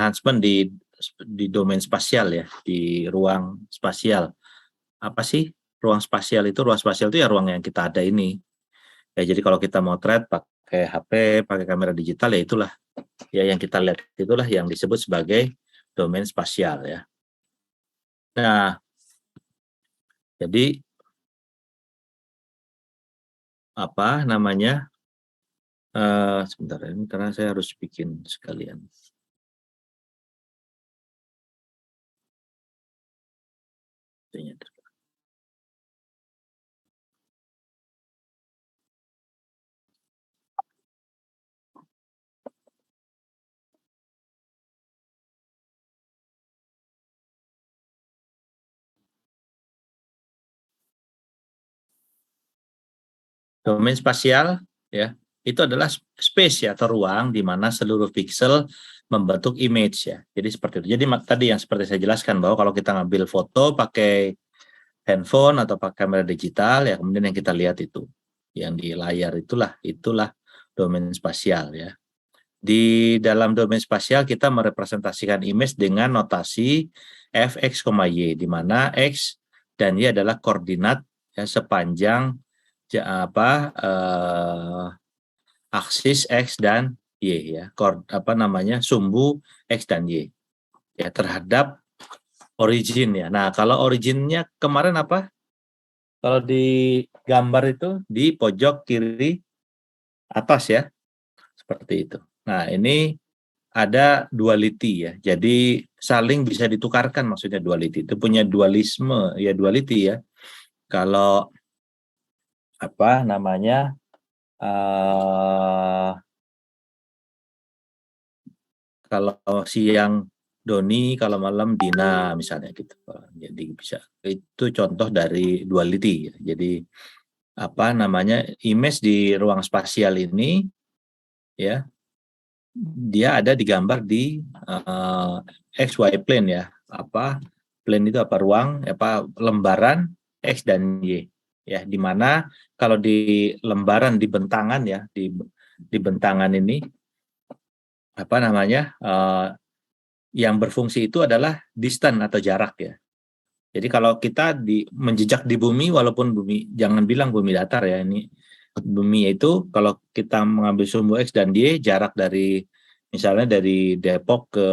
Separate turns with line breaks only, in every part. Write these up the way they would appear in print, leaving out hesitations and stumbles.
enhancement di domain spasial ya, di ruang spasial. Apa sih ruang spasial itu? Ruang spasial itu ya ruang yang kita ada ini. Ya, jadi kalau kita mau thread pakai HP, pakai kamera digital ya itulah ya yang kita lihat, itulah yang disebut sebagai domain spasial ya. Nah, jadi apa namanya? Sebentar ini karena saya harus bikin sekalian. Domain spasial ya, itu adalah space ya, atau ruang di mana seluruh pixel membentuk image ya. Jadi seperti itu. Jadi tadi yang seperti saya jelaskan bahwa kalau kita ngambil foto pakai handphone atau pakai kamera digital ya, kemudian yang kita lihat itu yang di layar itulah domain spasial ya. Di dalam domain spasial kita merepresentasikan image dengan notasi fx, y, di mana x dan y adalah koordinat ya, sepanjang aksis x dan y ya, sumbu x dan y ya terhadap origin ya. Nah, kalau originnya kemarin apa? Kalau di gambar itu di pojok kiri atas ya, seperti itu. Nah, ini ada duality ya. Jadi saling bisa ditukarkan, maksudnya duality itu punya dualisme ya, duality ya. Kalau apa namanya? Kalau siang Doni, kalau malam Dina misalnya gitu. Jadi bisa, itu contoh dari duality ya. Jadi apa namanya, image di ruang spasial ini ya, dia ada digambar di XY plane ya. Apa plane itu apa, ruang apa, lembaran X dan Y ya, di mana kalau di lembaran, di bentangan ya, di bentangan ini apa namanya, yang berfungsi itu adalah distance atau jarak ya. Jadi kalau kita menjejak di bumi, walaupun bumi, jangan bilang bumi datar ya, ini bumi itu kalau kita mengambil sumbu X dan Y, jarak dari misalnya dari Depok ke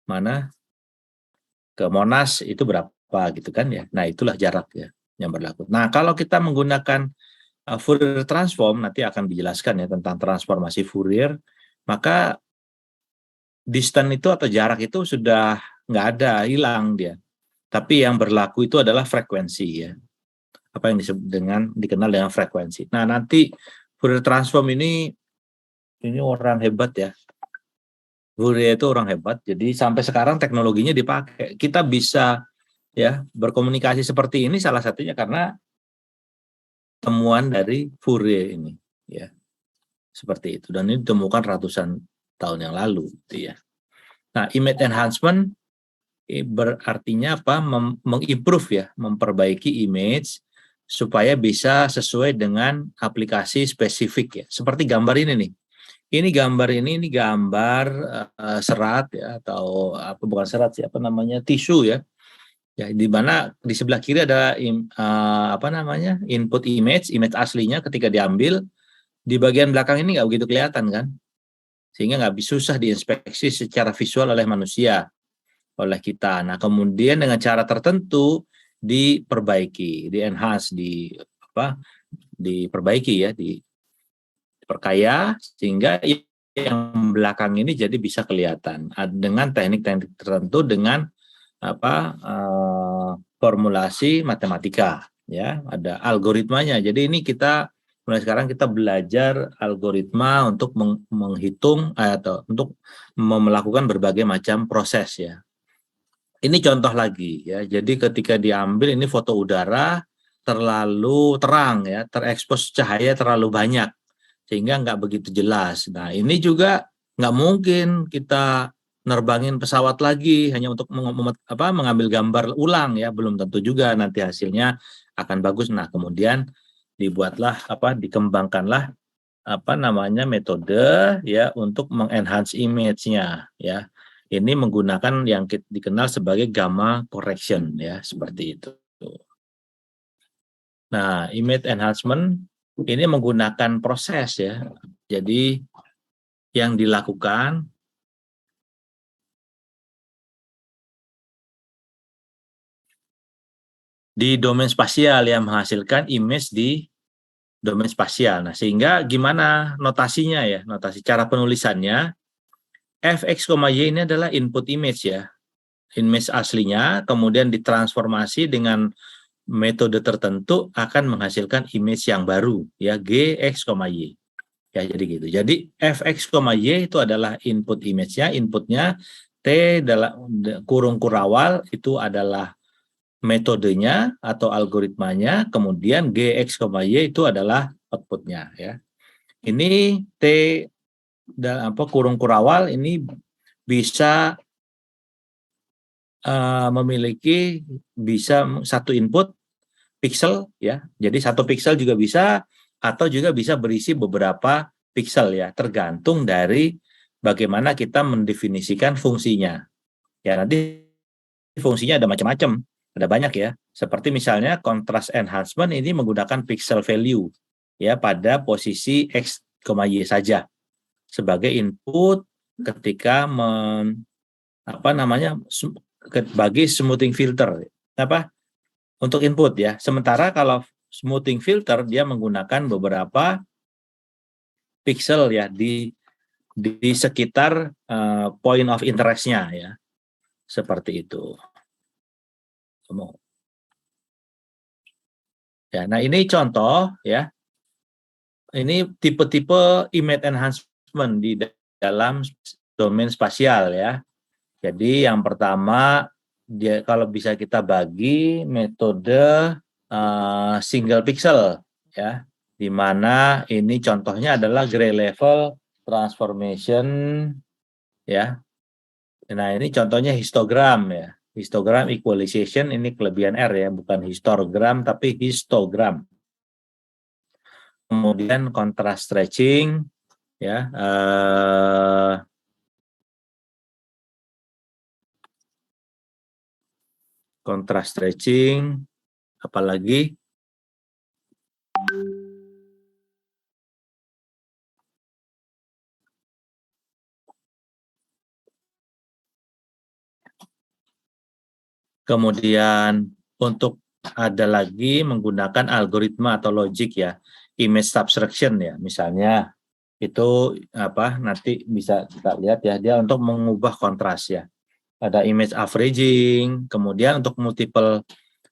mana, ke Monas itu berapa gitu kan ya. Nah, itulah jarak ya yang berlaku. Nah, kalau kita menggunakan Fourier transform, nanti akan dijelaskan ya tentang transformasi Fourier, maka distance itu atau jarak itu sudah nggak ada, hilang dia. Tapi yang berlaku itu adalah frekuensi ya. Apa yang dikenal dengan frekuensi. Nah, nanti Fourier transform ini orang hebat ya. Fourier itu orang hebat. Jadi sampai sekarang teknologinya dipakai. Kita bisa ya berkomunikasi seperti ini salah satunya karena temuan dari Fourier ini ya. Seperti itu, dan ini ditemukan ratusan tahun yang lalu gitu ya. Nah, image enhancement berartinya apa? Mengimprove ya, memperbaiki image supaya bisa sesuai dengan aplikasi spesifik ya. Seperti gambar ini nih. Ini gambar serat ya, atau apa, bukan serat sih, apa namanya, tisu ya. Ya, di mana di sebelah kiri ada input image aslinya ketika diambil. Di bagian belakang ini nggak begitu kelihatan kan, sehingga nggak bisa, susah diinspeksi secara visual oleh manusia, oleh kita. Nah, kemudian dengan cara tertentu diperbaiki, di-enhance, diperbaiki ya, diperkaya sehingga yang belakang ini jadi bisa kelihatan dengan teknik-teknik tertentu, dengan formulasi matematika ya, ada algoritmanya. Jadi ini kita mulai sekarang kita belajar algoritma untuk menghitung atau untuk melakukan berbagai macam proses ya. Ini contoh lagi ya. Jadi ketika diambil ini foto udara terlalu terang ya, terekspos cahaya terlalu banyak sehingga nggak begitu jelas. Nah, ini juga nggak mungkin kita nerbangin pesawat lagi hanya untuk mengambil gambar ulang ya, belum tentu juga nanti hasilnya akan bagus. Nah, kemudian dikembangkanlah metode ya untuk mengenhance image-nya ya. Ini menggunakan yang dikenal sebagai gamma correction ya, seperti itu. Nah, image enhancement ini menggunakan proses ya. Jadi yang dilakukan di domain spasial yang menghasilkan image di domain spasial. Nah, sehingga gimana notasinya ya? Notasi cara penulisannya fx, y ini adalah input image ya. Image aslinya kemudian ditransformasi dengan metode tertentu akan menghasilkan image yang baru ya, gx, y. Ya, jadi gitu. Jadi fx, y itu adalah input image-nya, inputnya t dalam kurung kurawal itu adalah metodenya atau algoritmanya, kemudian gx, y itu adalah outputnya ya. Ini t dan kurung kurawal ini bisa memiliki satu input pixel ya. Jadi satu pixel juga bisa, atau juga bisa berisi beberapa pixel ya, tergantung dari bagaimana kita mendefinisikan fungsinya. Ya, nanti fungsinya ada macam-macam, ada banyak ya. Seperti misalnya contrast enhancement ini menggunakan pixel value ya pada posisi x, y saja sebagai input ketika bagi smoothing filter untuk input ya. Sementara kalau smoothing filter dia menggunakan beberapa pixel ya di sekitar point of interest-nya ya. Seperti itu. Ya, nah ini contoh ya. Ini tipe-tipe image enhancement di dalam domain spasial ya. Jadi yang pertama kalau bisa kita bagi metode single pixel ya, di mana ini contohnya adalah gray level transformation ya. Nah, ini contohnya histogram ya. Histogram equalization ini kelebihan R ya, bukan histogram tapi histogram. Kemudian contrast stretching ya, contrast stretching, apalagi kemudian untuk ada lagi menggunakan algoritma atau logic ya, image subtraction ya, misalnya itu nanti bisa kita lihat ya, dia untuk mengubah kontras ya. Ada image averaging, kemudian untuk multiple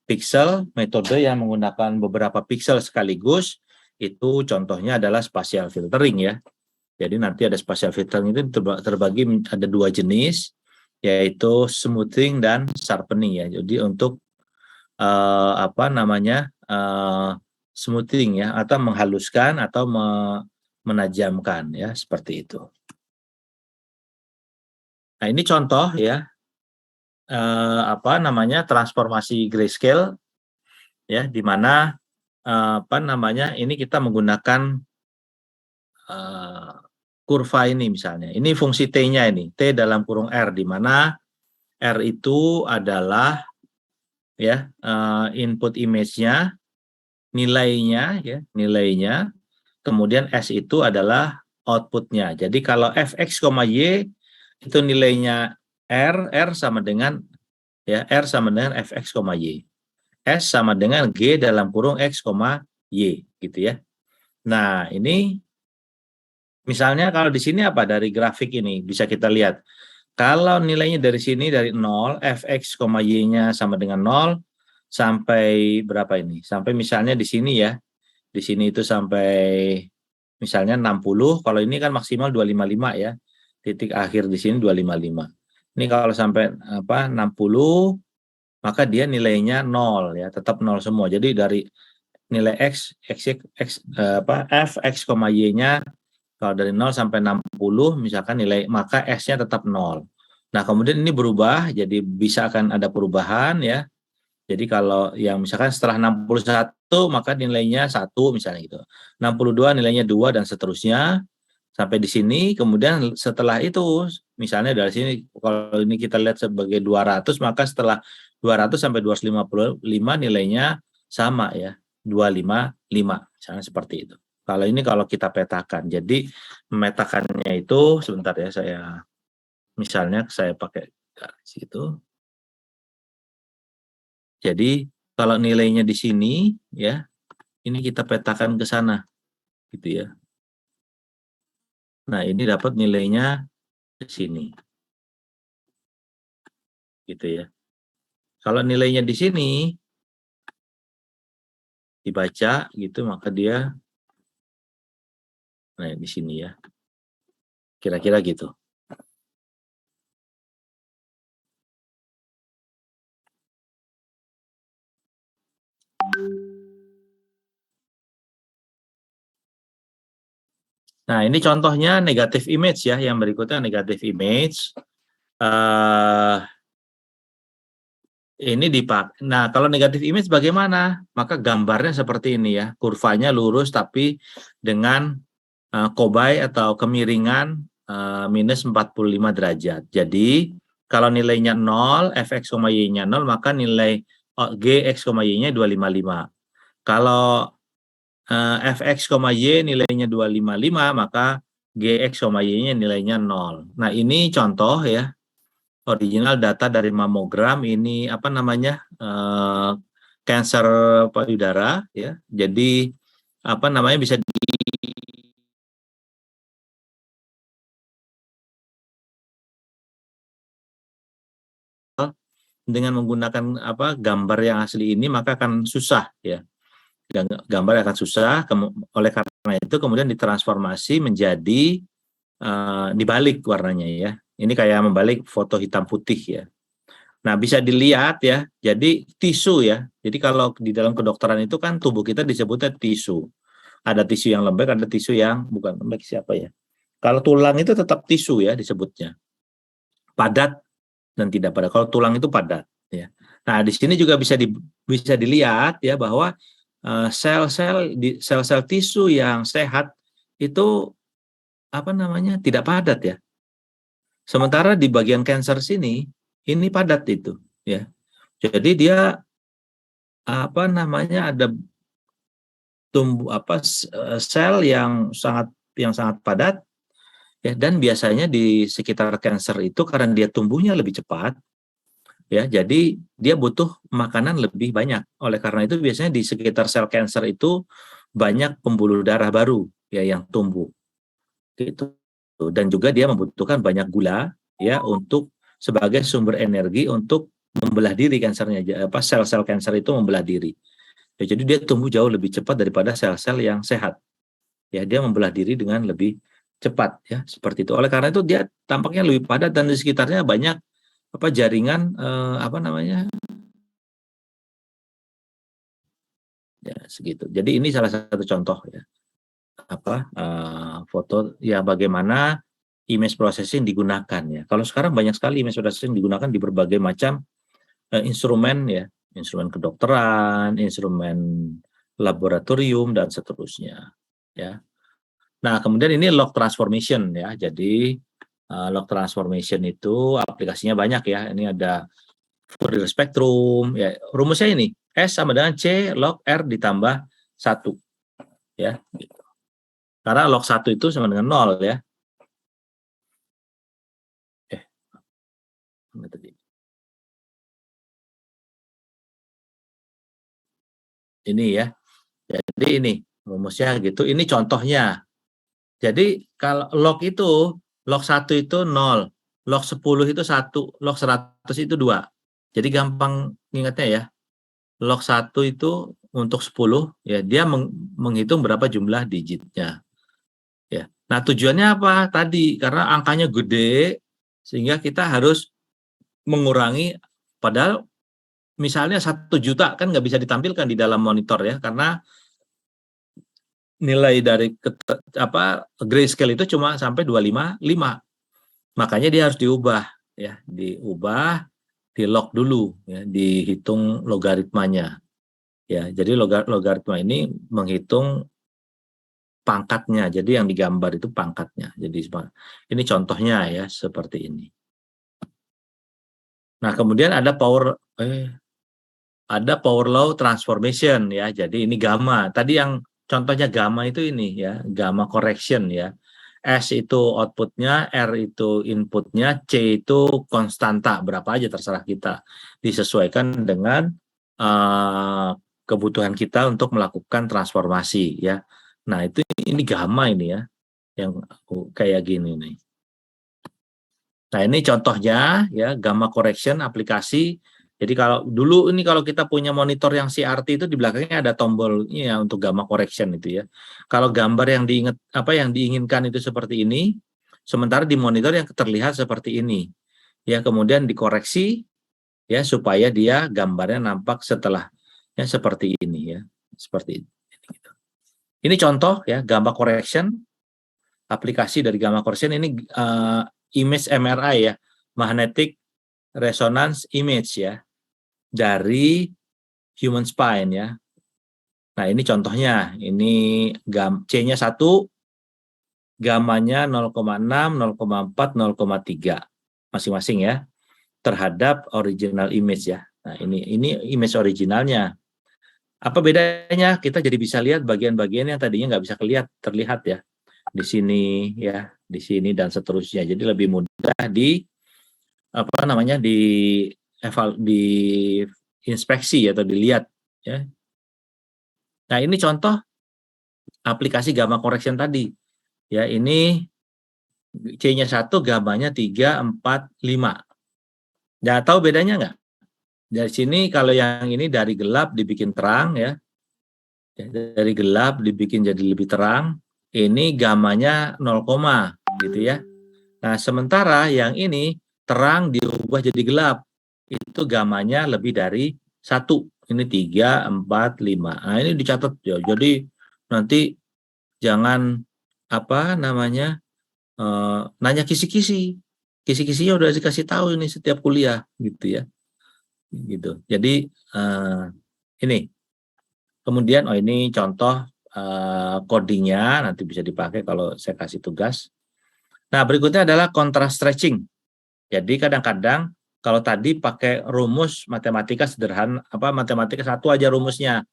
pixel, metode yang menggunakan beberapa pixel sekaligus, itu contohnya adalah spatial filtering ya. Jadi nanti ada spatial filtering itu terbagi ada dua jenis, yaitu smoothing dan sharpening ya. Jadi untuk smoothing ya, atau menghaluskan atau menajamkan ya, seperti itu. Nah, ini contoh ya transformasi grayscale ya, di mana ini kita menggunakan kurva ini misalnya. Ini fungsi T-nya ini, T dalam kurung R, di mana R itu adalah ya input image-nya, nilainya, kemudian S itu adalah output-nya. Jadi kalau fx, y itu nilainya R sama dengan R sama dengan fx, y. S sama dengan G dalam kurung X, Y gitu ya. Nah, ini misalnya kalau di sini dari grafik ini bisa kita lihat. Kalau nilainya dari sini dari 0, fx, y-nya sama dengan 0 sampai berapa ini? Sampai misalnya di sini ya. Di sini itu sampai misalnya 60, kalau ini kan maksimal 255 ya. Titik akhir di sini 255. Ini kalau sampai 60, maka dia nilainya 0 ya, tetap 0 semua. Jadi dari nilai f, x, y-nya kalau dari 0 sampai 60 misalkan nilai, maka S-nya tetap 0. Nah, kemudian ini berubah, jadi bisa akan ada perubahan ya. Jadi kalau yang misalkan setelah 61 maka nilainya 1 misalnya gitu. 62 nilainya 2 dan seterusnya sampai di sini. Kemudian setelah itu misalnya dari sini kalau ini kita lihat sebagai 200 maka setelah 200 sampai 255 nilainya sama ya. 255 misalnya seperti itu. Kalau ini kalau kita petakan. Jadi memetakannya itu sebentar ya, misalnya saya pakai garis itu. Jadi kalau nilainya di sini ya, ini kita petakan ke sana gitu ya. Nah, ini dapat nilainya ke sini gitu ya. Kalau nilainya di sini dibaca gitu maka dia nah di sini ya. Kira-kira gitu. Nah, ini contohnya negatif image ya, yang berikutnya negatif image. Ini nah, kalau negatif image bagaimana? Maka gambarnya seperti ini ya, kurvanya lurus tapi dengan kobai atau kemiringan minus 45 derajat. Jadi kalau nilainya 0, fx, y-nya 0, maka nilai gx, y-nya 255. Kalau fx, y nilainya 255, maka gx, y-nya nilainya 0. Nah, ini contoh ya, original data dari mamogram. Ini apa namanya, kanker payudara ya. Jadi apa namanya, bisa dengan menggunakan apa gambar yang asli ini maka akan susah ya, gambar akan susah. Oleh karena itu kemudian ditransformasi menjadi dibalik warnanya ya. Ini kayak membalik foto hitam putih ya. Nah, bisa dilihat ya, jadi tisu ya. Jadi kalau di dalam kedokteran itu kan tubuh kita disebutnya tisu. Ada tisu yang lembek, ada tisu yang bukan lembek, siapa ya. Kalau tulang itu tetap tisu ya disebutnya. Padat dan tidak padat. Kalau tulang itu padat ya. Nah, di sini juga bisa dilihat ya bahwa sel-sel tisu yang sehat itu apa namanya, tidak padat ya. Sementara di bagian kanker sini ini padat itu ya. Jadi dia apa namanya, ada sel yang sangat padat ya, dan biasanya di sekitar kanker itu karena dia tumbuhnya lebih cepat ya, jadi dia butuh makanan lebih banyak. Oleh karena itu biasanya di sekitar sel kanker itu banyak pembuluh darah baru ya yang tumbuh gitu. Dan juga dia membutuhkan banyak gula ya untuk sebagai sumber energi untuk membelah diri kansernya. Sel-sel kanker itu membelah diri. Ya, jadi dia tumbuh jauh lebih cepat daripada sel-sel yang sehat. Ya, dia membelah diri dengan lebih cepat ya, seperti itu. Oleh karena itu dia tampaknya lebih padat dan di sekitarnya banyak jaringan apa namanya? Ya, segitu. Jadi ini salah satu contoh ya. Foto ya, bagaimana image processing digunakan ya. Kalau sekarang banyak sekali image processing digunakan di berbagai macam instrumen ya, instrumen kedokteran, instrumen laboratorium dan seterusnya ya. Nah, kemudian ini log transformation ya. Jadi log transformation itu aplikasinya banyak ya. Ini ada Fourier spectrum ya. Rumusnya ini S sama dengan C log R ditambah 1 ya. Karena log 1 itu sama dengan 0 ya. Mana tadi? Ini ya. Jadi ini rumusnya gitu. Ini contohnya. Jadi kalau log 1 itu 0, log 10 itu 1, log 100 itu 2. Jadi gampang ingatnya ya. Log 1 itu untuk 10 ya, dia menghitung berapa jumlah digitnya ya. Nah, tujuannya apa? Tadi karena angkanya gede sehingga kita harus mengurangi, padahal misalnya 1 juta kan nggak bisa ditampilkan di dalam monitor ya, karena nilai dari grayscale itu cuma sampai 255. Makanya dia harus diubah ya, diubah di log dulu ya, dihitung logaritmanya ya. Jadi logaritma ini menghitung pangkatnya. Jadi yang digambar itu pangkatnya. Jadi ini contohnya ya seperti ini. Nah, kemudian ada power law transformation ya. Jadi ini gamma. Tadi yang contohnya gamma itu ini ya, gamma correction ya. S itu outputnya, R itu inputnya, C itu konstanta berapa aja terserah kita. Disesuaikan dengan kebutuhan kita untuk melakukan transformasi ya. Nah, ini gamma ini ya, yang kayak gini nih. Nah, ini contohnya ya, gamma correction aplikasi. Jadi kalau kita punya monitor yang CRT itu di belakangnya ada tombolnya untuk gamma correction itu ya. Kalau gambar yang diinginkan itu seperti ini, sementara di monitor yang terlihat seperti ini. Ya, kemudian dikoreksi ya supaya dia gambarnya nampak setelahnya seperti ini ya. Seperti ini. Ini contoh ya gamma correction, aplikasi dari gamma correction ini image MRI ya, magnetic resonance image ya, dari human spine ya. Nah, ini contohnya, ini C-nya 1, gamanya 0,6, 0,4, 0,3 masing-masing ya, terhadap original image ya. Nah, ini image originalnya. Apa bedanya? Kita jadi bisa lihat bagian-bagian yang tadinya nggak bisa terlihat ya. Di sini ya, di sini dan seterusnya. Jadi lebih mudah di inspeksi atau dilihat ya. Nah, ini contoh aplikasi gamma correction tadi. Ya, ini C-nya 1, gamanya 3, 4, 5. Nah, tahu bedanya nggak? Dari sini kalau yang ini dari gelap dibikin terang ya. Dari gelap dibikin jadi lebih terang. Ini gamanya 0, gitu ya. Nah, sementara yang ini terang diubah jadi gelap. Itu gamanya lebih dari 1. Ini 3, 4, 5. Nah, ini dicatat ya. Jadi nanti jangan nanya kisi-kisi. Kisi-kisinya udah dikasih tahu ini setiap kuliah gitu ya. Gitu. Jadi ini. Kemudian ini contoh codingnya nanti bisa dipakai kalau saya kasih tugas. Nah, berikutnya adalah contrast stretching. Jadi kadang-kadang kalau tadi pakai rumus matematika sederhana, matematika 1 aja rumusnya.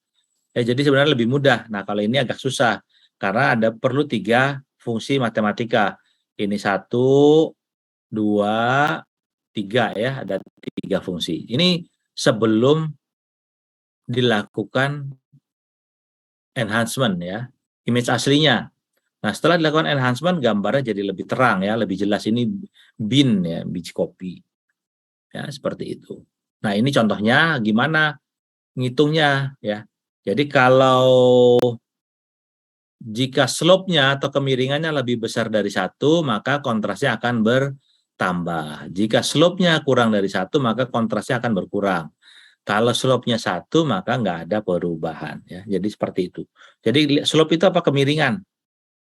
Ya, jadi sebenarnya lebih mudah. Nah, kalau ini agak susah karena perlu 3 fungsi matematika. Ini 1, 2, 3 ya, ada 3 fungsi. Ini sebelum dilakukan enhancement ya, image aslinya. Nah, setelah dilakukan enhancement, gambarnya jadi lebih terang ya, lebih jelas. Ini bin ya, biji kopi. Ya, seperti itu. Nah, ini contohnya gimana ngitungnya ya. Jadi kalau jika slope-nya atau kemiringannya lebih besar dari 1, maka kontrasnya akan bertambah. Jika slope-nya kurang dari 1, maka kontrasnya akan berkurang. Kalau slope-nya 1, maka nggak ada perubahan ya. Jadi seperti itu. Jadi slope itu apa? Kemiringan.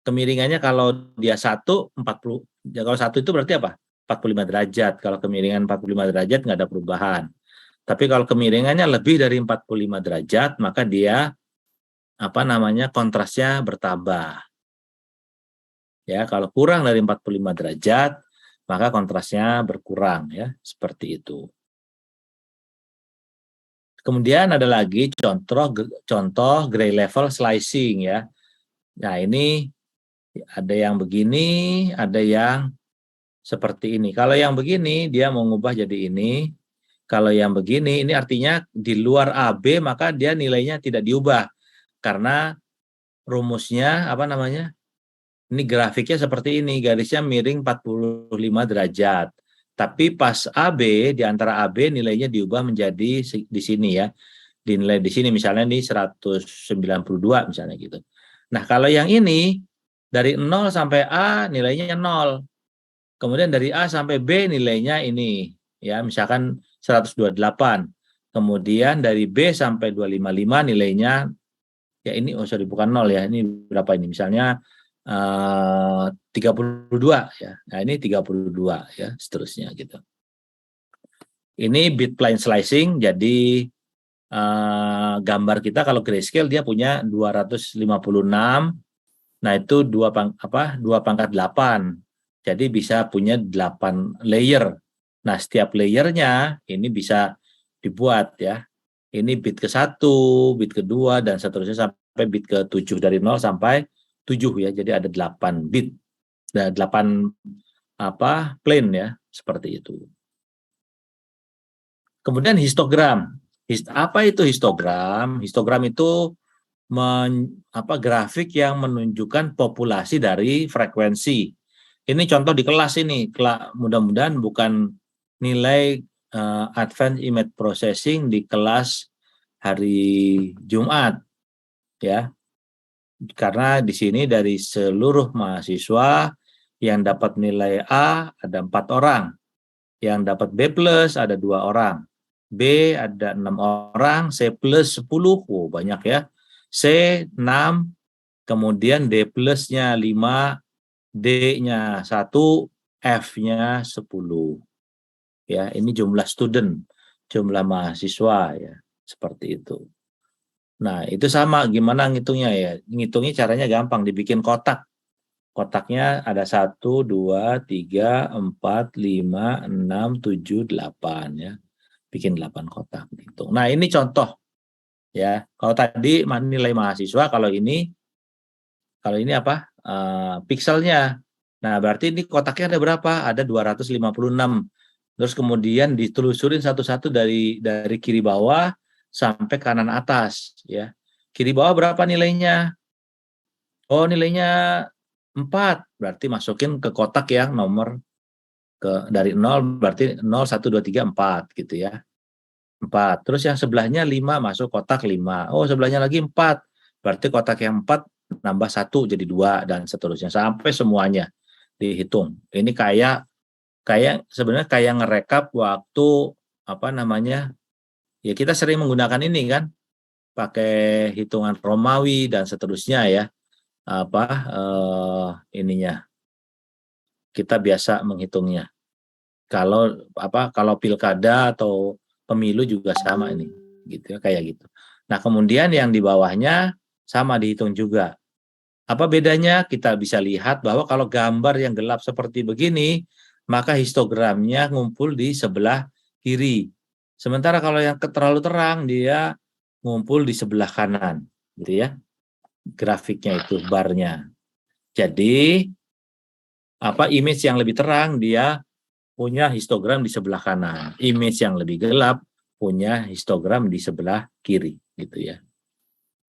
Kemiringannya kalau dia 1, 40. Ya, kalau 1 itu berarti apa? 45 derajat. Kalau kemiringan 45 derajat nggak ada perubahan. Tapi kalau kemiringannya lebih dari 45 derajat, maka dia kontrasnya bertambah. Ya, kalau kurang dari 45 derajat, maka kontrasnya berkurang ya, seperti itu. Kemudian ada lagi contoh gray level slicing ya. Nah, ini ada yang begini, ada yang seperti ini. Kalau yang begini dia mau ngubah jadi ini. Kalau yang begini ini artinya di luar AB maka dia nilainya tidak diubah. Karena rumusnya ini grafiknya seperti ini, garisnya miring 45 derajat. Tapi pas AB, di antara AB nilainya diubah menjadi di sini ya. Dinilai di sini misalnya di 192 misalnya gitu. Nah, kalau yang ini dari 0 sampai A nilainya 0. Kemudian dari A sampai B nilainya ini ya, misalkan 128. Kemudian dari B sampai 255 nilainya ya ini bukan 0 ya. Ini berapa ini? Misalnya 32 ya. Nah, ini 32 ya, seterusnya gitu. Ini bitplane slicing, jadi gambar kita kalau grayscale dia punya 256. Nah, itu 2 pangkat 8. Jadi bisa punya 8 layer. Nah, setiap layernya ini bisa dibuat ya. Ini bit ke-1, bit kedua, dan seterusnya sampai bit ke-7, dari 0 sampai 7 ya. Jadi ada 8 bit. Dan 8 plane ya, seperti itu. Kemudian histogram. Apa itu histogram? Histogram itu grafik yang menunjukkan populasi dari frekuensi. Ini contoh di kelas ini. Mudah-mudahan bukan nilai advanced image processing di kelas hari Jumat ya. Karena di sini dari seluruh mahasiswa yang dapat nilai A ada 4 orang. Yang dapat B plus ada 2 orang. B ada 6 orang, C plus 10, banyak ya. C 6, kemudian D plusnya 5, D-nya 1, F-nya 10. Ya, ini jumlah student, jumlah mahasiswa ya, seperti itu. Nah, itu sama gimana ngitungnya ya? Ngitungnya caranya gampang, dibikin kotak. Kotaknya ada 1, 2, 3, 4, 5, 6, 7, 8 ya. Bikin 8 kotak gitu. Nah, ini contoh ya. Kalau tadi nilai mahasiswa, kalau ini apa? Pikselnya. Nah, berarti ini kotaknya ada berapa? Ada 256. Terus kemudian ditelusurin satu-satu dari kiri bawah sampai kanan atas ya. Kiri bawah berapa nilainya? Oh, nilainya 4. Berarti masukin ke kotak yang nomor dari 0, berarti 0, 1, 2, 3, 4 gitu ya. 4. Terus yang sebelahnya 5, masuk kotak 5. Oh, sebelahnya lagi 4. Berarti kotak yang 4 nambah 1 jadi 2 dan seterusnya sampai semuanya dihitung. Ini kayak sebenarnya kayak ngerekap waktu ya kita sering menggunakan ini kan, pakai hitungan Romawi dan seterusnya ya. Ininya kita biasa menghitungnya. Kalau pilkada atau pemilu juga sama ini, gitu ya, kayak gitu. Nah, kemudian yang di bawahnya sama dihitung juga. Apa bedanya? Kita bisa lihat bahwa kalau gambar yang gelap seperti begini, maka histogramnya ngumpul di sebelah kiri. Sementara kalau yang terlalu terang, dia ngumpul di sebelah kanan, gitu ya. Grafiknya itu, barnya. Jadi, image yang lebih terang, dia punya histogram di sebelah kanan. Image yang lebih gelap punya histogram di sebelah kiri, gitu ya.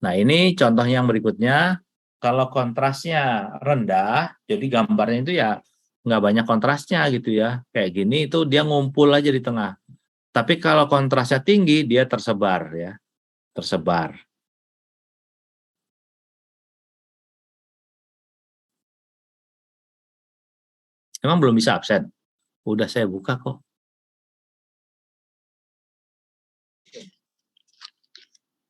Nah, ini contoh yang berikutnya. Kalau kontrasnya rendah, jadi gambarnya itu ya nggak banyak kontrasnya gitu ya. Kayak gini itu dia ngumpul aja di tengah. Tapi kalau kontrasnya tinggi, dia tersebar ya, tersebar. Emang belum bisa absen? Udah saya buka kok.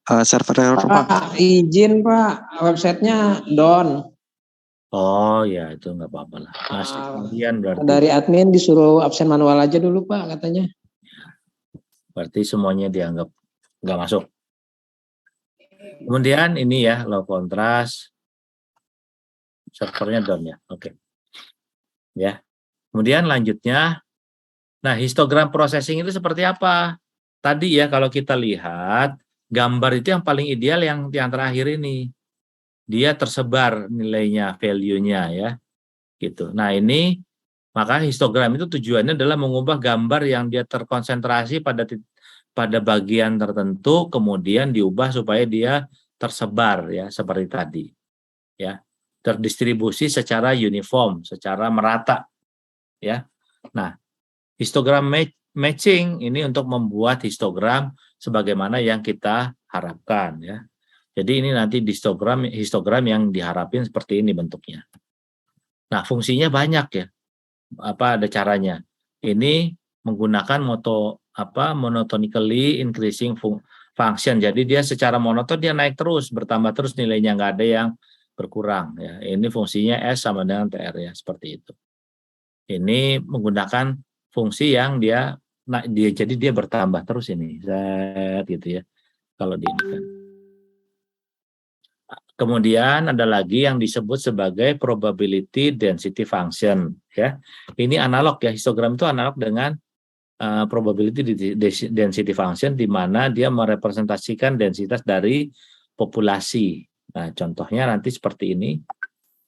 Server error,
Pak. Izin Pak, websitenya down.
Oh ya, itu nggak apa-apa lah. Masih kemudian berarti.
Dari admin disuruh absen manual aja dulu Pak katanya.
Berarti semuanya dianggap nggak masuk. Kemudian ini ya, low contrast. Servernya down ya, oke. Ya. Kemudian lanjutnya, nah histogram processing itu seperti apa? Tadi ya kalau kita lihat, gambar itu yang paling ideal yang terakhir ini. Dia tersebar nilainya, value-nya ya. Gitu. Nah, ini maka histogram itu tujuannya adalah mengubah gambar yang dia terkonsentrasi pada bagian tertentu, kemudian diubah supaya dia tersebar ya, seperti tadi. Ya. Terdistribusi secara uniform, secara merata. Ya. Nah, histogram matching ini untuk membuat histogram sebagaimana yang kita harapkan ya. Jadi ini nanti histogram yang diharapin seperti ini bentuknya. Nah, fungsinya banyak ya. Ada caranya. Ini menggunakan monotonically increasing function. Jadi dia secara monoton dia naik terus, bertambah terus nilainya, nggak ada yang berkurang ya. Ini fungsinya S sama dengan TR ya, seperti itu. Ini menggunakan fungsi yang dia nah jadi dia bertambah terus ini, Z gitu ya. Kalau di ini kan. Kemudian ada lagi yang disebut sebagai probability density function ya. Ini analog ya, histogram itu analog dengan probability density function di mana dia merepresentasikan densitas dari populasi. Nah, contohnya nanti seperti ini.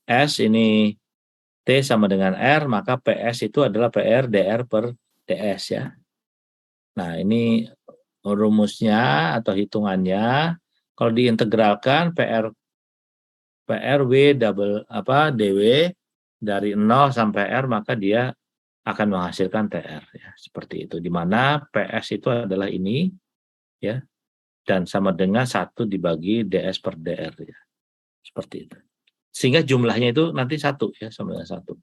S ini T sama dengan R, maka PS itu adalah PR DR per DS ya. Nah, ini rumusnya atau hitungannya. Kalau diintegralkan PRW DW dari 0 sampai R, maka dia akan menghasilkan TR ya, seperti itu. Di mana PS itu adalah ini ya, dan sama dengan 1 dibagi DS per DR ya. Seperti itu. Sehingga jumlahnya itu nanti 1 ya, sama dengan 1.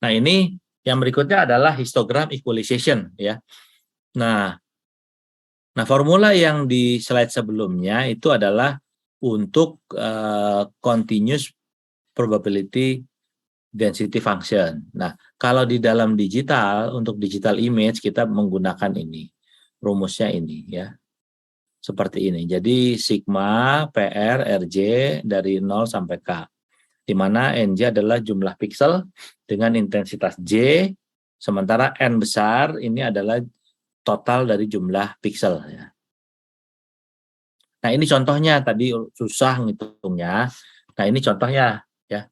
Nah, ini yang berikutnya adalah histogram equalization ya. Nah, formula yang di slide sebelumnya itu adalah untuk continuous probability density function. Nah, kalau di dalam digital, untuk digital image kita menggunakan ini. Rumusnya ini ya. Seperti ini. Jadi sigma PR RJ dari 0 sampai K. Di mana NJ adalah jumlah pixel dengan intensitas J, sementara N besar ini adalah total dari jumlah pixel ya. Nah, ini contohnya, tadi susah ngitungnya. Nah, ini contohnya ya.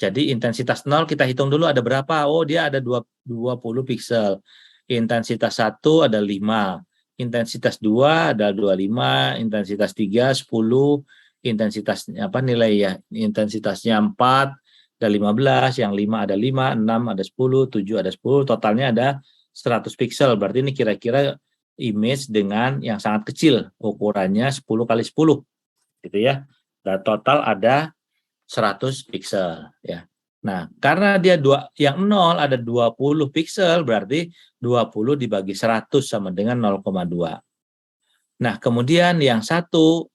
Jadi intensitas 0 kita hitung dulu ada berapa? Oh, dia ada 20 pixel. Intensitas 1 ada 5. Intensitas 2 ada 25, intensitas 3 10, intensitasnya nilai ya? Intensitasnya 4 ada 15, yang 5 ada 5, 6 ada 10, 7 ada 10, totalnya ada 100 pixel. Berarti ini kira-kira image dengan yang sangat kecil, ukurannya 10 kali 10 gitu ya. Dan total ada 100 pixel ya. Nah, karena dia yang 0 ada 20 pixel, berarti 20 dibagi 100 sama dengan 0,2. Nah, kemudian yang 1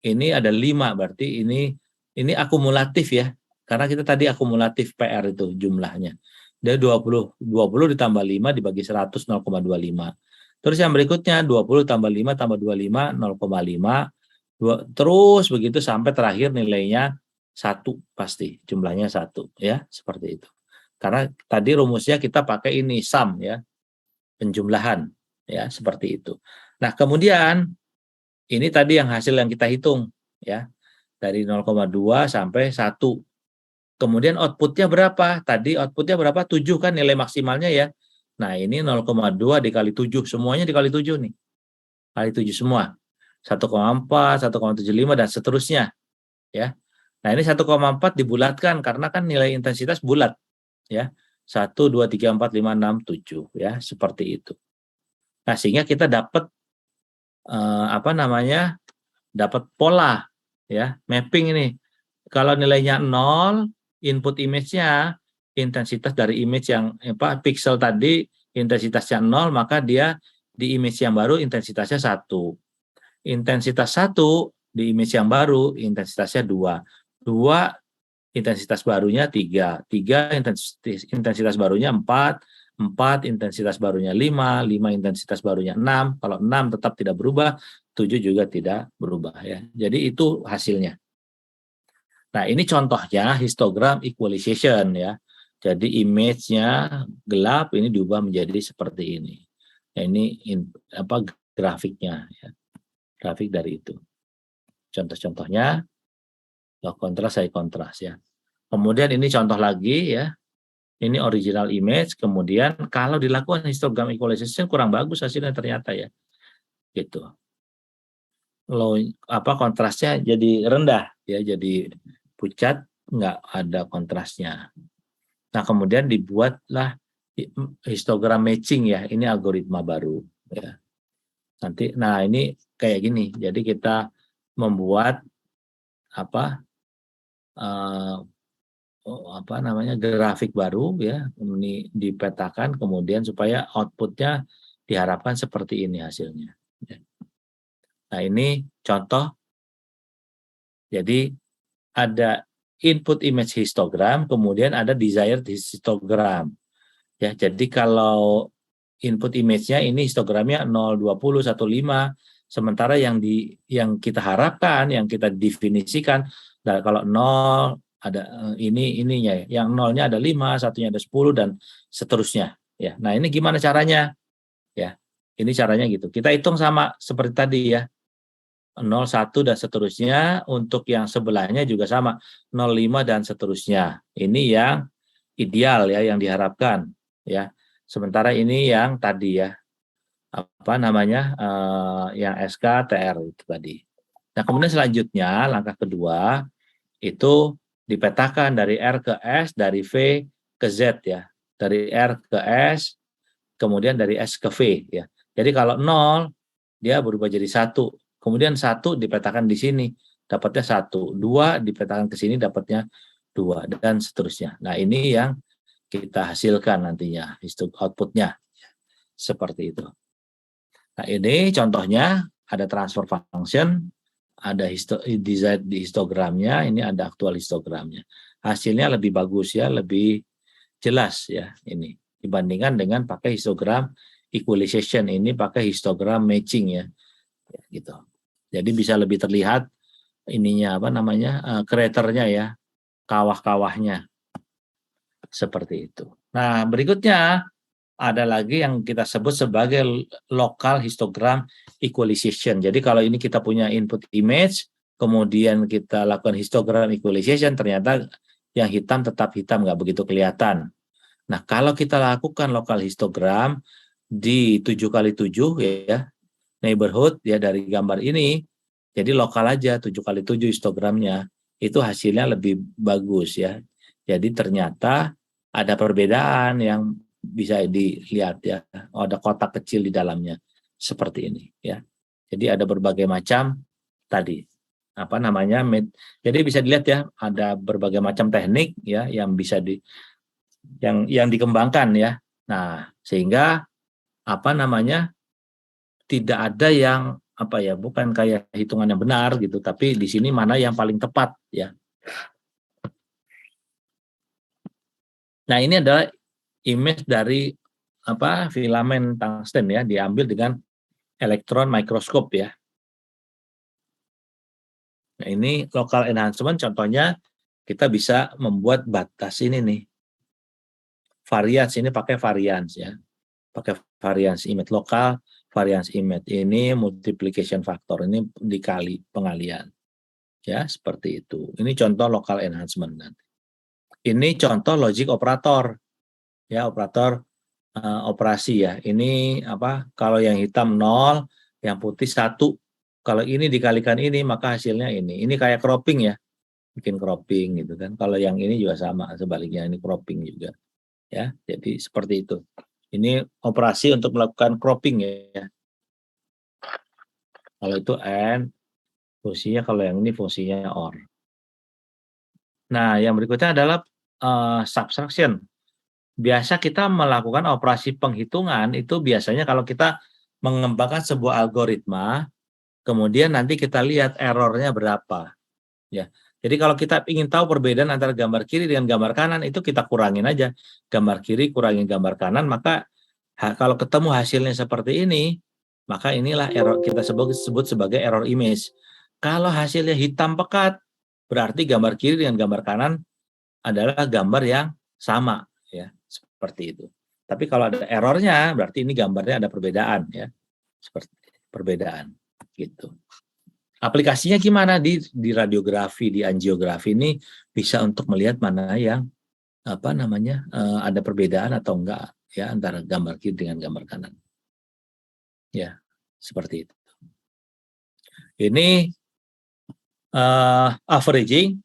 ini ada 5, berarti ini akumulatif ya. Karena kita tadi akumulatif PR itu jumlahnya. Dia 20 ditambah 5 dibagi 100 0,25. Terus yang berikutnya 20 tambah 5 tambah 25 0,5. Terus begitu sampai terakhir nilainya 1 pasti, jumlahnya 1 ya, seperti itu. Karena tadi rumusnya kita pakai ini sum ya, penjumlahan ya, seperti itu. Nah, kemudian ini tadi yang hasil yang kita hitung ya, dari 0,2 sampai 1. Kemudian outputnya berapa? Tadi outputnya berapa? 7 kan nilai maksimalnya ya. Nah, ini 0,2 dikali 7, semuanya dikali 7 nih. Kali 7 semua. 1,4, 1,75 dan seterusnya ya. Nah, ini 1,4 dibulatkan karena kan nilai intensitas bulat ya. 1 2 3 4 5 6 7 ya, seperti itu. Nah, sehingga kita dapat dapat pola ya, mapping ini. Kalau nilainya 0, input image-nya, intensitas dari image yang pixel tadi intensitasnya 0, maka dia di image yang baru intensitasnya 1. Intensitas 1 di image yang baru intensitasnya 2. 2 intensitas barunya 3. 3 intensitas barunya 4. 4 intensitas barunya 5. 5 intensitas barunya 6. Kalau 6 tetap tidak berubah, 7 juga tidak berubah ya. Jadi itu hasilnya. Nah, ini contohnya histogram equalization ya. Jadi image-nya gelap, ini diubah menjadi seperti ini. Nah, ini grafiknya ya. Grafik dari itu. Contoh-contohnya low contrast, high contrast ya. Kemudian ini contoh lagi ya. Ini original image, kemudian kalau dilakukan histogram equalization kurang bagus hasilnya ternyata ya. Gitu. Low kontrasnya jadi rendah ya, jadi pucat, nggak ada kontrasnya. Nah, kemudian dibuatlah histogram matching ya, ini algoritma baru ya. Nanti, nah ini kayak gini, jadi kita membuat grafik baru ya, ini dipetakan kemudian supaya outputnya diharapkan seperti ini hasilnya. Nah, ini contoh, jadi ada input image histogram, kemudian ada desired histogram. Ya, jadi kalau input image-nya ini histogramnya 0, 20, 15, sementara yang kita harapkan, yang kita definisikan, kalau 0 ada ininya, yang 0-nya ada 5, satunya ada 10 dan seterusnya ya. Nah, ini gimana caranya? Ya. Ini caranya gitu. Kita hitung sama seperti tadi ya. 0, 1 dan seterusnya, untuk yang sebelahnya juga sama, 0, 5 dan seterusnya. Ini yang ideal ya, yang diharapkan ya. Sementara ini yang tadi ya, apa namanya, yang SK TR itu tadi. Nah, kemudian selanjutnya langkah kedua itu dipetakan dari R ke S, dari V ke Z ya. Dari R ke S, kemudian dari S ke V ya. Jadi kalau 0 dia berubah jadi 1. Kemudian 1 dipetakan di sini dapatnya 1. 2 dipetakan ke sini dapatnya 2 dan seterusnya. Nah, ini yang kita hasilkan nantinya outputnya seperti itu. Nah, ini contohnya ada transfer function, ada di histogramnya, ini ada aktual histogramnya. Hasilnya lebih bagus ya, lebih jelas ya ini dibandingkan dengan pakai histogram equalization, ini pakai histogram matching ya, gitu. Jadi bisa lebih terlihat ininya apa namanya, craternya ya, kawah-kawahnya seperti itu. Nah, berikutnya ada lagi yang kita sebut sebagai local histogram equalization. Jadi kalau ini kita punya input image, kemudian kita lakukan histogram equalization, ternyata yang hitam tetap hitam, nggak begitu kelihatan. Nah, kalau kita lakukan local histogram di 7x7 ya, neighborhood ya dari gambar ini, jadi lokal aja 7x7 histogramnya, itu hasilnya lebih bagus ya. Jadi ternyata ada perbedaan yang bisa dilihat ya. Oh, ada kotak kecil di dalamnya seperti ini ya. Jadi ada berbagai macam tadi apa namanya, jadi bisa dilihat ya, ada berbagai macam teknik ya yang bisa yang dikembangkan ya. Nah, sehingga apa namanya, tidak ada yang apa ya, bukan kayak hitungan yang benar gitu, tapi di sini mana yang paling tepat ya. Nah, ini adalah image dari apa, filamen tungsten ya, diambil dengan elektron mikroskop ya. Nah, ini local enhancement contohnya kita bisa membuat batas ini nih. Variance ini pakai variance ya. Pakai variance image lokal, variance image ini multiplication factor, ini dikali pengalian. Ya, seperti itu. Ini contoh local enhancement nanti. Ini contoh logic operator. Ya, operator operasi ya. Ini apa? Kalau yang hitam 0, yang putih 1. Kalau ini dikalikan ini maka hasilnya ini. Ini kayak cropping ya. Bikin cropping gitu kan. Kalau yang ini juga sama, sebaliknya ini cropping juga. Ya, jadi seperti itu. Ini operasi untuk melakukan cropping ya. Kalau itu AND, fungsinya, kalau yang ini fungsinya OR. Nah, yang berikutnya adalah subtraction. Biasa kita melakukan operasi penghitungan itu biasanya kalau kita mengembangkan sebuah algoritma, kemudian nanti kita lihat errornya berapa. Ya. Jadi kalau kita ingin tahu perbedaan antara gambar kiri dengan gambar kanan, itu kita kurangin aja. Gambar kiri kurangin gambar kanan, maka kalau ketemu hasilnya seperti ini, maka inilah error, kita sebut sebagai error image. Kalau hasilnya hitam pekat, berarti gambar kiri dengan gambar kanan adalah gambar yang sama ya, seperti itu. Tapi kalau ada errornya, berarti ini gambarnya ada perbedaan ya, seperti perbedaan gitu. Aplikasinya gimana di radiografi, di angiografi ini bisa untuk melihat mana yang apa namanya, ada perbedaan atau enggak ya antara gambar kiri dengan gambar kanan. Ya, seperti itu. Ini averaging.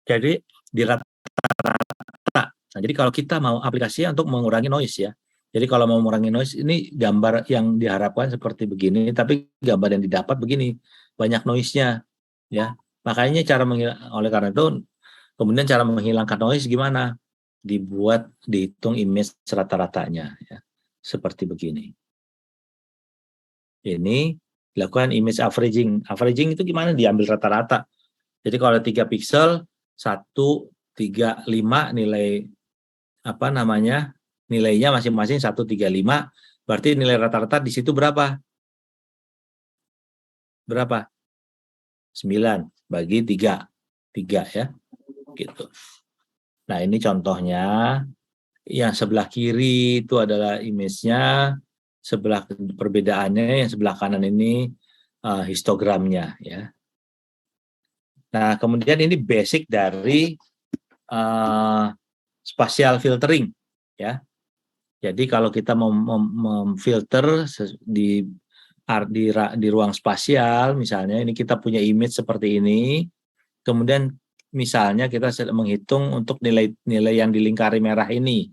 Jadi di rata-rata. Nah, jadi kalau kita mau aplikasinya untuk mengurangi noise ya. Jadi kalau mau mengurangi noise, ini gambar yang diharapkan seperti begini, tapi gambar yang didapat begini, banyak noise-nya ya. Makanya oleh karena itu kemudian cara menghilangkan noise gimana? Dihitung image rata-ratanya ya. Seperti begini. Ini dilakukan image averaging. Averaging itu gimana? Diambil rata-rata. Jadi kalau 3 pixel 1, 3, 5 nilai apa namanya, nilainya masing-masing 135, berarti nilai rata-rata di situ berapa? Berapa? 9 bagi 3. 3 ya. Gitu. Nah, ini contohnya. Yang sebelah kiri itu adalah image-nya, sebelah perbedaannya yang sebelah kanan ini histogramnya ya. Nah, kemudian ini basic dari spatial filtering ya. Jadi kalau kita memfilter di ruang spasial, misalnya ini kita punya image seperti ini, kemudian misalnya kita menghitung untuk nilai-nilai yang dilingkari merah ini,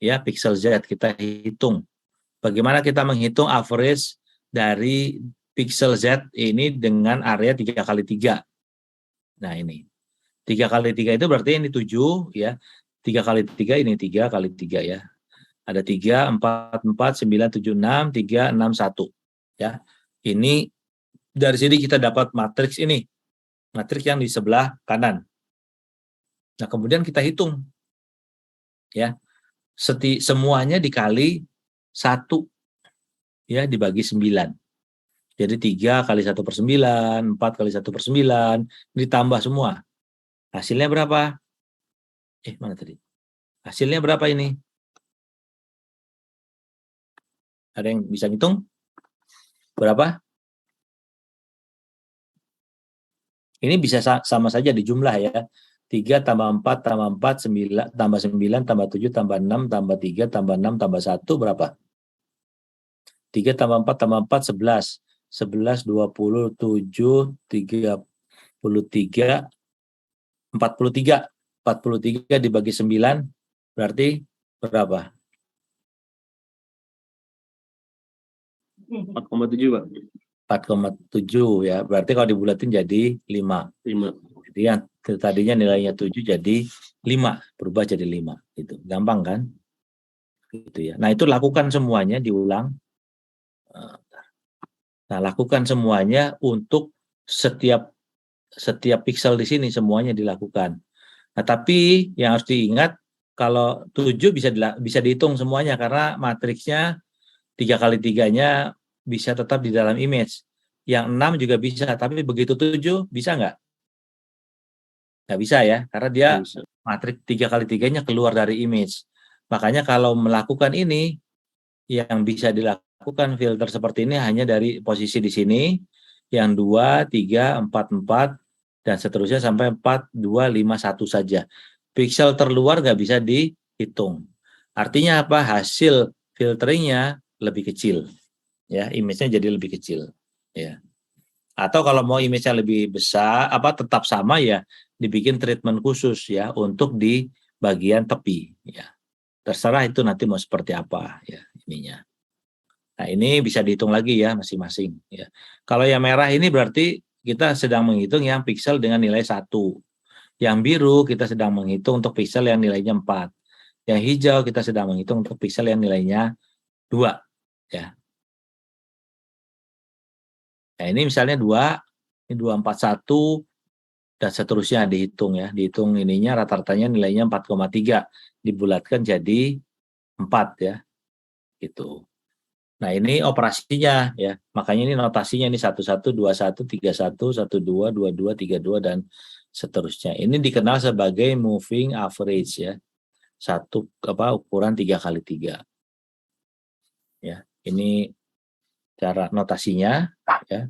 ya pixel Z kita hitung. Bagaimana kita menghitung average dari pixel Z ini dengan area 3x3. Nah ini 3x3 itu berarti ini 7 ya. 3x3 ini 3x3 ya. Ada 3, 4, 4, 9, 7, 6, 3, 6, 1. Ya. Ini dari sini kita dapat matriks ini. Matriks yang di sebelah kanan. Nah, kemudian kita hitung. Ya. Semuanya dikali 1 ya dibagi 9. Jadi 3 kali 1/9, 4 kali 1/9 ditambah semua. Hasilnya berapa? Mana tadi? Hasilnya berapa ini? Ada yang bisa hitung? Berapa? Ini bisa sama saja di jumlah ya. 3 tambah 4 tambah 4, 9, tambah 9, tambah 7, tambah 6, tambah 3, tambah 6, tambah 1, berapa? 3 tambah 4 tambah 4, 11. 11, 27, 33, 43. 43 dibagi 9, berarti berapa?
4,7 Pak.
4,7 ya. Berarti kalau dibulatin jadi 5.
5.
Jadi yang tadinya nilainya 7 jadi 5, berubah jadi 5. Itu gampang kan? Gitu ya. Nah, itu lakukan semuanya, diulang. Nah, lakukan semuanya untuk setiap pixel di sini semuanya dilakukan. Nah, tapi yang harus diingat kalau 7 bisa dihitung semuanya karena matriksnya 3x3-nya bisa tetap di dalam image. Yang 6 juga bisa, tapi begitu 7 bisa nggak? Nggak bisa ya, karena dia matriks 3x3-nya keluar dari image. Makanya kalau melakukan ini, yang bisa dilakukan filter seperti ini hanya dari posisi di sini, yang 2, 3, 4, 4, dan seterusnya sampai 4, 2, 5, 1 saja. Pixel terluar nggak bisa dihitung. Artinya apa? Hasil filteringnya lebih kecil. Ya, image-nya jadi lebih kecil. Ya. Atau kalau mau image-nya lebih besar, tetap sama ya, dibikin treatment khusus ya untuk di bagian tepi. Ya. Terserah itu nanti mau seperti apa ya ininya. Nah, ini bisa dihitung lagi ya masing-masing ya. Kalau yang merah ini berarti kita sedang menghitung yang pixel dengan nilai 1. Yang biru kita sedang menghitung untuk pixel yang nilainya 4. Yang hijau kita sedang menghitung untuk pixel yang nilainya 2 ya. Nah, ini misalnya 2, ini 241 dan seterusnya dihitung ya. Dihitung ininya rata-ratanya nilainya 4,3 dibulatkan jadi 4 ya. Gitu. Nah, ini operasinya ya. Makanya ini notasinya ini 11, 21, 31, 12, 22, 32 dan seterusnya. Ini dikenal sebagai moving average ya. Ukuran 3x3. Ya, ini cara notasinya ya.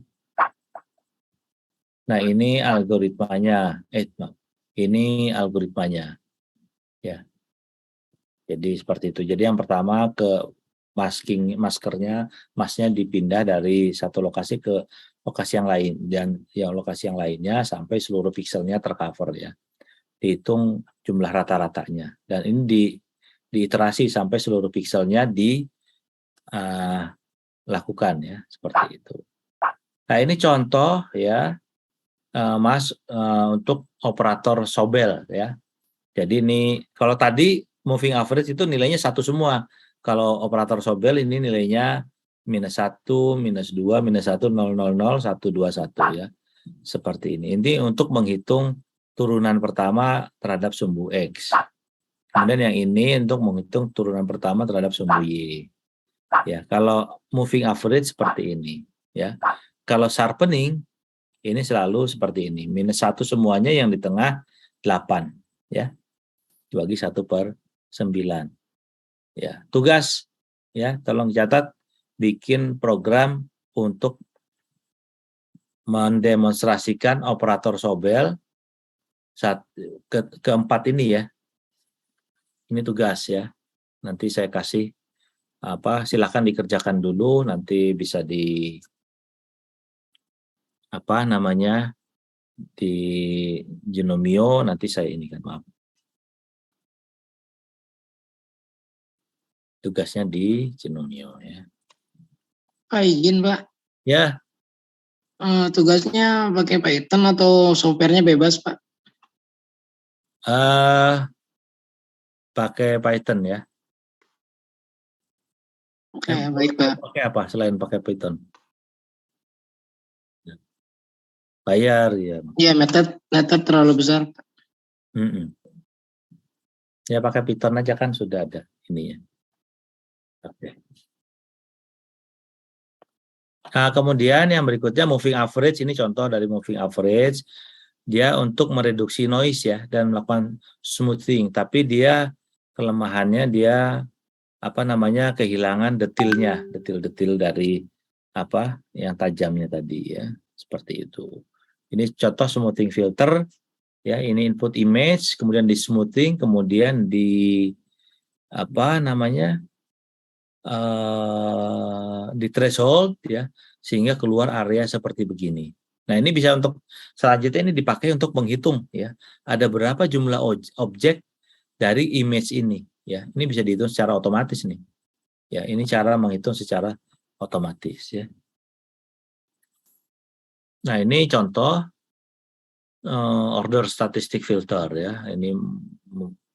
Nah, ini algoritmanya. Ini algoritmanya. Ya. Jadi seperti itu. Jadi yang pertama ke maskernya dipindah dari satu lokasi ke lokasi yang lain dan yang lokasi yang lainnya sampai seluruh pixelnya tercover ya. Dihitung jumlah rata-ratanya dan ini diiterasi sampai seluruh pixelnya dilakukan ya seperti itu. Nah, ini contoh ya Mas untuk operator Sobel ya. Jadi ini kalau tadi moving average itu nilainya 1 semua. Kalau operator Sobel ini nilainya -1, -2, -1, 0, 0, 0, 1, 2, 1 ya. Seperti ini. Ini untuk menghitung turunan pertama terhadap sumbu X. Kemudian yang ini untuk menghitung turunan pertama terhadap sumbu Y. Ya, kalau moving average seperti ini, ya. Kalau sharpening ini selalu seperti ini, -1 semuanya, yang di tengah 8, ya. Dibagi 1/9. Ya, tugas, ya, tolong catat, bikin program untuk mendemonstrasikan operator Sobel keempat ini, ya. Ini tugas, ya. Nanti saya kasih silakan dikerjakan dulu, nanti bisa di di Genomio, nanti saya ini kan, maaf. Tugasnya di Genomio, ya.
Pak, izin Pak.
Ya.
Tugasnya pakai Python atau softwarenya bebas Pak?
Pakai Python, ya.
Oke, baik Pak.
Pakai apa selain pakai Python? Bayar, ya.
Iya, method terlalu besar.
Ya, pakai Python aja kan sudah ada ini, ya. Oke. Nah, kemudian yang berikutnya moving average, ini contoh dari moving average. Dia untuk mereduksi noise, ya, dan melakukan smoothing, tapi dia kelemahannya dia kehilangan detil-detil dari yang tajamnya tadi, ya, seperti itu. Ini contoh smoothing filter, ya. Ini input image, kemudian di smoothing, kemudian di di threshold, ya, sehingga keluar area seperti begini. Nah, ini bisa untuk selanjutnya ini dipakai untuk menghitung, ya, ada berapa jumlah objek dari image ini, ya. Ini bisa dihitung secara otomatis nih. Ya, ini cara menghitung secara otomatis, ya. Nah, ini contoh order statistic filter, ya. Ini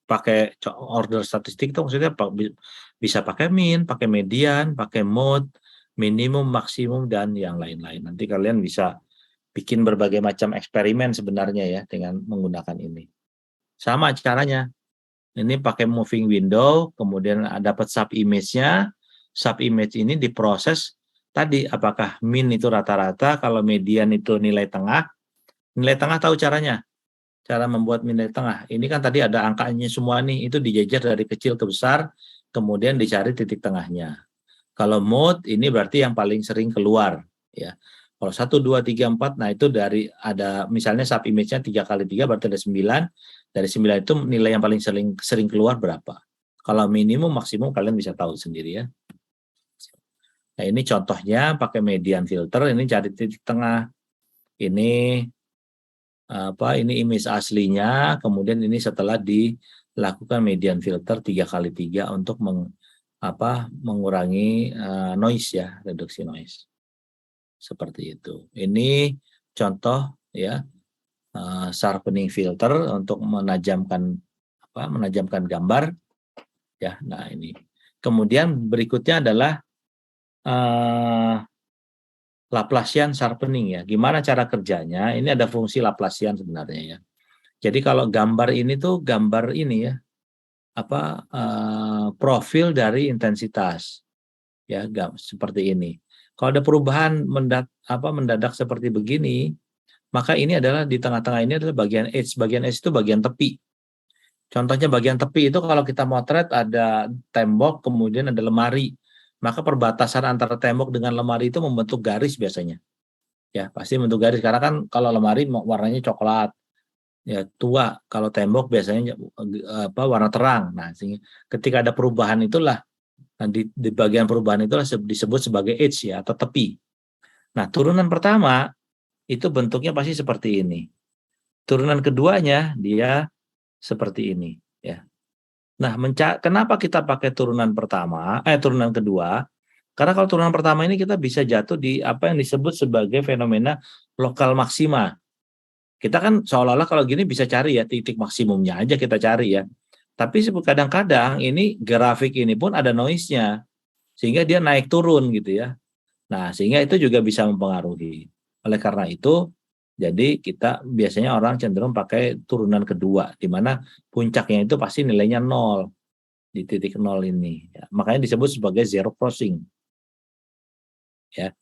pakai order statistik itu maksudnya bisa pakai min, pakai median, pakai mode, minimum, maksimum, dan yang lain-lain. Nanti kalian bisa bikin berbagai macam eksperimen sebenarnya, ya, dengan menggunakan ini. Sama caranya. Ini pakai moving window, kemudian dapat sub image-nya. Sub image ini diproses tadi, apakah min itu rata-rata, kalau median itu nilai tengah. Nilai tengah tahu caranya. Cara membuat nilai tengah. Ini kan tadi ada angkanya semua nih, itu dijejer dari kecil ke besar, kemudian dicari titik tengahnya. Kalau mode ini berarti yang paling sering keluar, ya. Kalau 1, 2, 3, 4, nah itu dari ada misalnya sub image-nya 3 kali 3 berarti ada 9. Dari 9 itu nilai yang paling sering keluar berapa. Kalau minimum, maksimum kalian bisa tahu sendiri, ya. Nah, ini contohnya pakai median filter, ini cari titik tengah. Ini ini image aslinya, kemudian ini setelah dilakukan median filter 3 kali 3 untuk mengurangi noise, ya, reduksi noise. Seperti itu. Ini contoh, ya, sharpening filter untuk menajamkan gambar, ya. Nah, ini. Kemudian berikutnya adalah Laplacian sharpening, ya. Gimana cara kerjanya? Ini ada fungsi Laplacian sebenarnya, ya. Jadi kalau gambar ini tuh gambar ini, ya, profil dari intensitas, ya, seperti ini. Kalau ada perubahan mendadak seperti begini, maka ini adalah di tengah-tengah ini adalah bagian edge. Bagian edge itu bagian tepi. Contohnya bagian tepi itu kalau kita motret ada tembok, kemudian ada lemari. Maka perbatasan antara tembok dengan lemari itu membentuk garis biasanya. Ya, pasti membentuk garis. Karena kan kalau lemari warnanya coklat, ya, tua. Kalau tembok biasanya warna terang. Nah, ketika ada perubahan itulah, di bagian perubahan itulah disebut sebagai edge, ya, atau tepi. Nah, turunan pertama itu bentuknya pasti seperti ini. Turunan keduanya dia seperti ini, ya. Nah, kenapa kita pakai turunan kedua? Karena kalau turunan pertama ini kita bisa jatuh di apa yang disebut sebagai fenomena lokal maksima. Kita kan seolah-olah kalau gini bisa cari, ya, titik maksimumnya aja kita cari, ya. Tapi kadang-kadang ini grafik ini pun ada noise-nya. Sehingga dia naik turun gitu, ya. Nah, sehingga itu juga bisa mempengaruhi. Oleh karena itu, Jadi kita biasanya orang cenderung pakai turunan kedua, di mana puncaknya itu pasti nilainya 0 di titik 0 ini. Ya, makanya disebut sebagai zero crossing. Ya,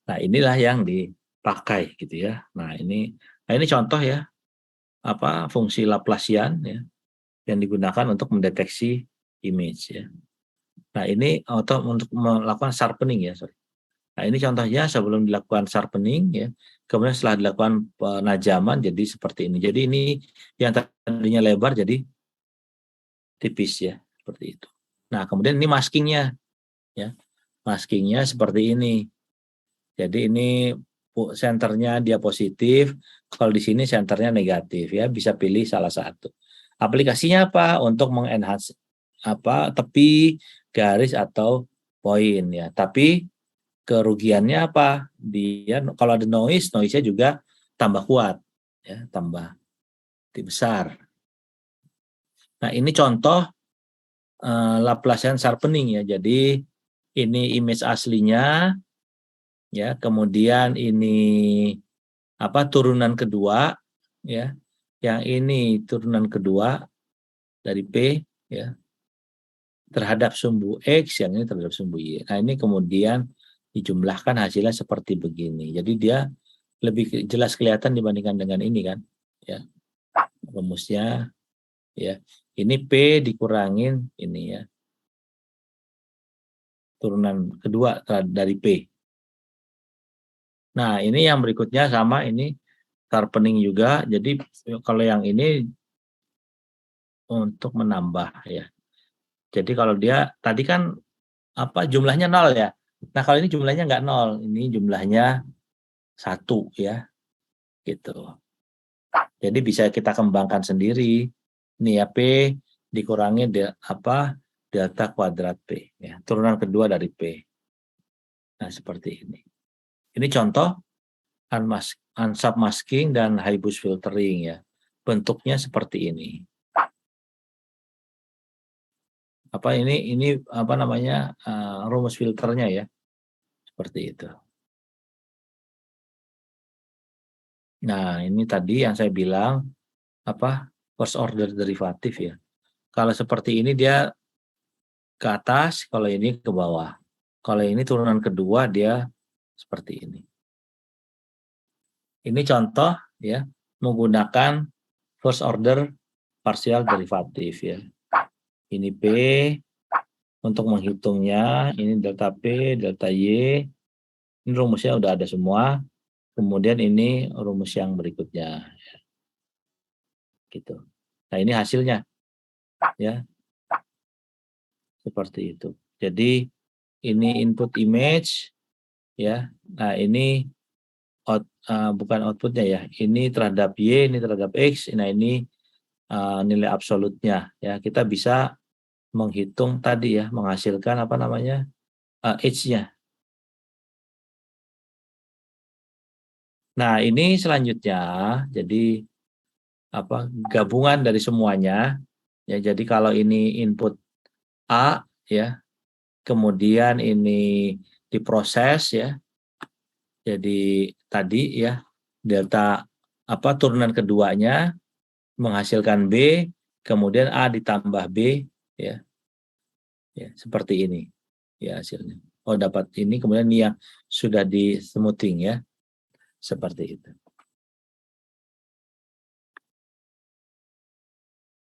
nah inilah yang dipakai gitu ya. Nah ini contoh ya, fungsi Laplacian ya yang digunakan untuk mendeteksi image ya. Nah ini untuk melakukan sharpening ya, sorry. Nah ini contohnya sebelum dilakukan sharpening ya, kemudian setelah dilakukan penajaman jadi seperti ini. Jadi ini yang tadinya lebar jadi tipis ya, seperti itu. Nah kemudian ini maskingnya ya, maskingnya seperti ini. Jadi ini senternya dia positif, kalau di sini senternya negatif ya, bisa pilih salah satu. Aplikasinya apa? Untuk mengenhance tepi, garis atau poin ya. Tapi kerugiannya apa? Dia kalau ada noise-nya juga tambah kuat ya, tambah besar. Nah, ini contoh Laplacian sharpening ya. Jadi ini image aslinya ya, kemudian ini turunan kedua ya. Yang ini turunan kedua dari P ya terhadap sumbu X, yang ini terhadap sumbu Y. Nah, ini kemudian dijumlahkan hasilnya seperti begini. Jadi dia lebih jelas kelihatan dibandingkan dengan ini kan. Ya. Rumusnya ya. Ini P dikurangin ini ya. Turunan kedua dari P. Nah, ini yang berikutnya sama, ini sharpening juga. Jadi kalau yang ini untuk menambah ya. Jadi kalau dia tadi kan jumlahnya 0 ya. Nah, kalau ini jumlahnya nggak 0, ini jumlahnya 1 ya. Gitu. Jadi bisa kita kembangkan sendiri. Ini ya P dikurangi delta kuadrat P ya. Turunan kedua dari P. Nah, seperti ini. Ini contoh unsubmasking dan high boost filtering ya. Bentuknya seperti ini. Ini rumus filternya ya. Seperti itu. Nah, ini tadi yang saya bilang first order derivatif ya. Kalau seperti ini dia ke atas, kalau ini ke bawah. Kalau ini turunan kedua dia seperti ini. Ini contoh ya menggunakan first order partial derivatif ya. Ini P untuk menghitungnya, ini delta P, delta Y. Ini rumusnya udah ada semua. Kemudian ini rumus yang berikutnya. Gitu. Nah, ini hasilnya. Ya. Seperti itu. Jadi ini input image ya. Nah, ini bukan outputnya ya. Ini terhadap Y, ini terhadap X. Nah, ini nilai absolutnya ya. Kita bisa menghitung tadi ya, menghasilkan H-nya. Nah, ini selanjutnya jadi gabungan dari semuanya ya. Jadi kalau ini input A ya, kemudian ini diproses ya. Jadi tadi ya delta turunan keduanya menghasilkan B, kemudian A ditambah B ya. Ya, seperti ini ya hasilnya. Oh, dapat ini, kemudian ini yang sudah di smoothing ya. Seperti itu.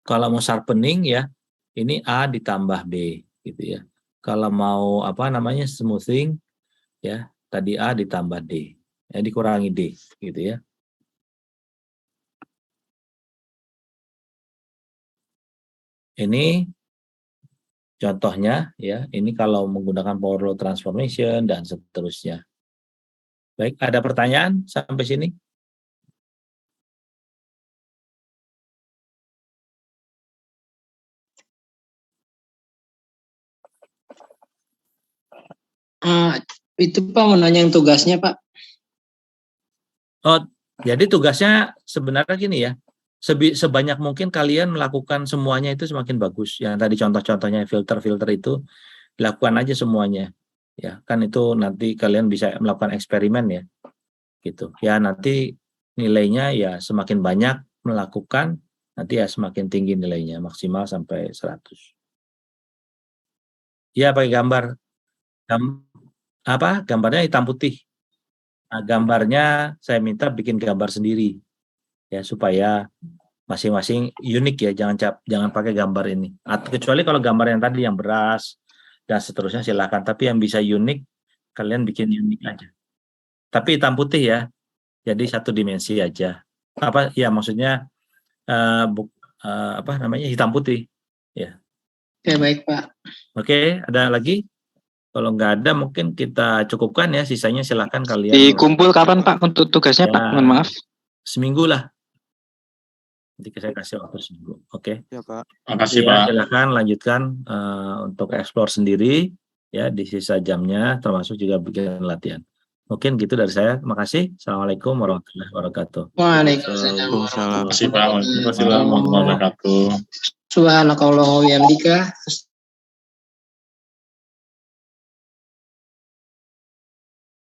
Kalau mau sharpening ya, ini A ditambah B gitu ya. Kalau mau smoothing ya, tadi A ditambah D. Ya, dikurangi D gitu ya. Ini contohnya ya, ini kalau menggunakan power law transformation dan seterusnya. Baik, ada pertanyaan sampai sini?
Itu Pak mau nanya yang tugasnya Pak.
Oh, jadi tugasnya sebenarnya gini ya. Sebanyak mungkin kalian melakukan semuanya itu semakin bagus. Yang tadi contoh-contohnya filter-filter itu dilakukan aja semuanya. Ya, kan itu nanti kalian bisa melakukan eksperimen ya. Gitu. Ya, nanti nilainya ya semakin banyak melakukan, nanti ya semakin tinggi nilainya, maksimal sampai 100. Ya pakai gambar. Gambarnya hitam putih. Nah, gambarnya saya minta bikin gambar sendiri ya supaya masing-masing unik ya, jangan pakai gambar ini. Kecuali kalau gambar yang tadi yang beras dan seterusnya silakan, tapi yang bisa unik kalian bikin unik aja. Tapi hitam putih ya. Jadi satu dimensi aja. Maksudnya hitam putih ya.
Oke, baik Pak.
Oke, ada lagi? Kalau nggak ada mungkin kita cukupkan ya, sisanya silakan kalian.
Dikumpul kapan Pak untuk tugasnya
Ya,
Pak? Mohon maaf.
Seminggu lah. Nanti saya kasih waktu seminggu. Oke.
Ya Pak.
Makasih
Ya,
Pak.
silakan lanjutkan untuk explore sendiri ya di sisa jamnya, termasuk juga bikin latihan. Mungkin gitu dari saya. Terima kasih. Assalamualaikum warahmatullahi wabarakatuh.
Waalaikumsalam.
Waalaikumsalam.
Makasih Pak. Warahmatullahi wabarakatuh.
Subhanakallahumma wa bihamdika